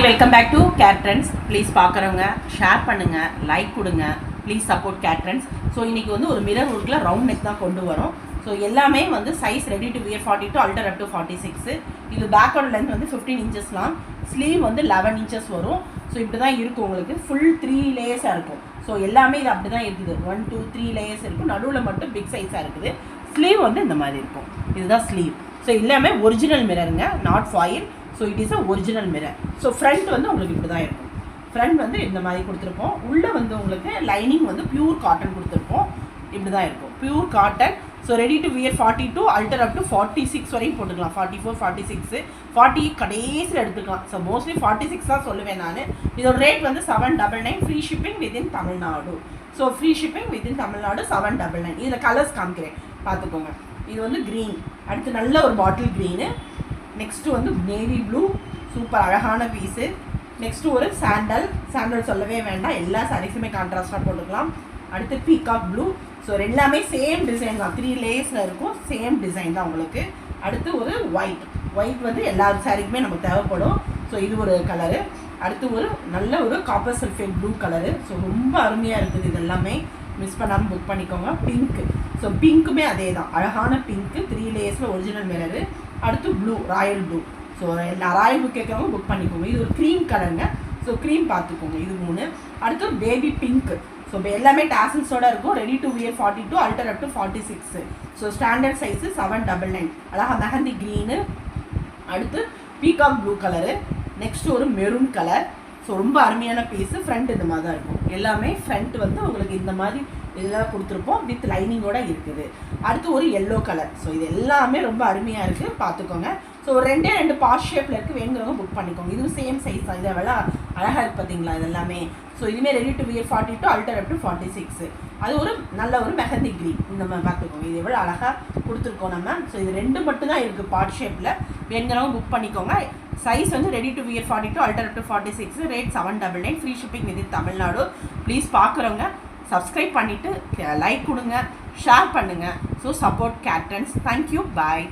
Welcome back to care trends. Please பார்க்குறவங்க share பண்ணுங்கள், like கொடுங்க, please support care trends. So இன்றைக்கி வந்து ஒரு மிரர் ஒர்க்கில் ரவுண்ட் நெக் தான் கொண்டு வரோம். ஸோ எல்லாமே வந்து size ready to wear 42 alter up to 46. இது பேக்கோட லென்த் வந்து 15 இன்ச்சஸ்லாம், ஸ்லீவ் வந்து 11 இன்ச்சஸ் வரும். ஸோ இப்படி தான் இருக்கும், உங்களுக்கு ஃபுல் 3 லேயர்ஸாக இருக்கும். ஸோ எல்லாமே இது அப்படி தான் இருக்குது, 1 2 3 லேயர்ஸ் இருக்கும். நடுவில் மட்டும் பிக் சைஸாக இருக்குது. ஸ்லீவ் வந்து இந்த மாதிரி இருக்கும், இதுதான் ஸ்லீவ். ஸோ எல்லாமே ஒரிஜினல் மிரருங்க, not foil. So it is a original mirror. So front வந்து உங்களுக்கு இப்படி தான் இருக்கும். ஃப்ரண்ட் வந்து இந்த மாதிரி கொடுத்துருப்போம். உள்ளே வந்து உங்களுக்கு லைனிங் வந்து பியூர் காட்டன் கொடுத்துருப்போம். இப்படி தான் இருக்கும், pure cotton. So ready to wear 42 alter up to 46 வரையும் போட்டுக்கலாம். 44 46 40 கடைசியில் எடுத்துக்கலாம். ஸோ மோஸ்ட்லி 46 தான் சொல்லுவேன் நான். இதோட ரேட் வந்து 799. Free shipping within Tamil Nadu. So free shipping within Tamil Nadu 799. இதில் கலர்ஸ் காமிக்கிறேன், பார்த்துக்கோங்க. இது வந்து க்ரீன், அடுத்து நல்ல ஒரு பாட்டில் க்ரீனு, நெக்ஸ்ட்டு வந்து நேவி ப்ளூ, சூப்பர் அழகான பீஸு. நெக்ஸ்ட்டு ஒரு சாண்டல் சொல்லவே வேண்டாம், எல்லா சாரீஸுமே கான்ட்ராஸ்டாக போட்டுக்கலாம். அடுத்து பீகாக் ப்ளூ. ஸோ எல்லாமே சேம் டிசைன் தான், 3 லேயர்ஸில் இருக்கும், சேம் டிசைன் தான் உங்களுக்கு. அடுத்து ஒரு ஒயிட் வந்து எல்லா சாரீக்குமே நமக்கு தேவைப்படும். ஸோ இது ஒரு கலரு. அடுத்து ஒரு நல்ல ஒரு copper sulphate blue colour. So ரொம்ப அருமையாக இருக்குது, இது எல்லாமே மிஸ் பண்ணாமல் புக் பண்ணிக்கோங்க. பிங்க்கு, ஸோ பிங்க்குமே அதே தான், அழகான பிங்க்கு, 3 லேயர்ஸில் ஒரிஜினல் மிரரு. அடுத்து ப்ளூ, ராயல் ப்ளூ. ஸோ எல்லா ராயல் ப்ளூ கேட்குறவங்க புக் பண்ணிக்கோங்க. இது ஒரு க்ரீம் கலருங்க. ஸோ க்ரீம் பார்த்துக்கோங்க, இது 3. அடுத்து பேபி பிங்க். ஸோ எல்லாமே டாசல்ஸோடு இருக்கும். Ready to wear 42 alter up to 46. So standard size 799. அழகாக மெஹந்தி க்ரீனு. அடுத்து பீகாக் ப்ளூ கலரு. நெக்ஸ்ட்டு ஒரு மெரூன் கலர். ஸோ ரொம்ப அருமையான பீஸு. ஃப்ரண்ட் இந்த மாதிரி தான் இருக்கும், எல்லாமே ஃப்ரண்ட் வந்து உங்களுக்கு இந்த மாதிரி இதெல்லாம் கொடுத்துருப்போம், வித் லைனிங்கோட இருக்குது. அடுத்து ஒரு எல்லோ கலர். ஸோ இது எல்லாமே ரொம்ப அருமையாக இருக்குது, பார்த்துக்கோங்க. ஸோ ஒரு 2 பாஸ் ஷேப்பில் இருக்குது, வேணுங்கிறவங்க புக் பண்ணிக்கோங்க. இதுவும் சேம் சைஸ் தான், இதை விட அழகாக இருக்குது பார்த்தீங்களா இது எல்லாமே. ஸோ இதுவுமே ready to wear 42 alter up to 46. அது ஒரு நல்ல ஒரு மெஹந்தி க்ரீன், இந்த மாதிரி பார்த்துக்கோங்க. இது எவ்வளோ அழகாக கொடுத்துருக்கோம் நம்ம. ஸோ இது 2 மட்டும் தான் இருக்குது பாட் ஷேப்பில், வேணுங்கிறவங்க புக் பண்ணிக்கோங்க. சைஸ் வந்து ready to wear 42 alter up to 46. Rate 799. Free shipping within Tamil Nadu. Please பார்க்குறவங்க சப்ஸ்கிரைப் பண்ணிவிட்டு லைக் கொடுங்க, ஷேர் பண்ணுங்கள். So support care Trends. Thank you, பாய்.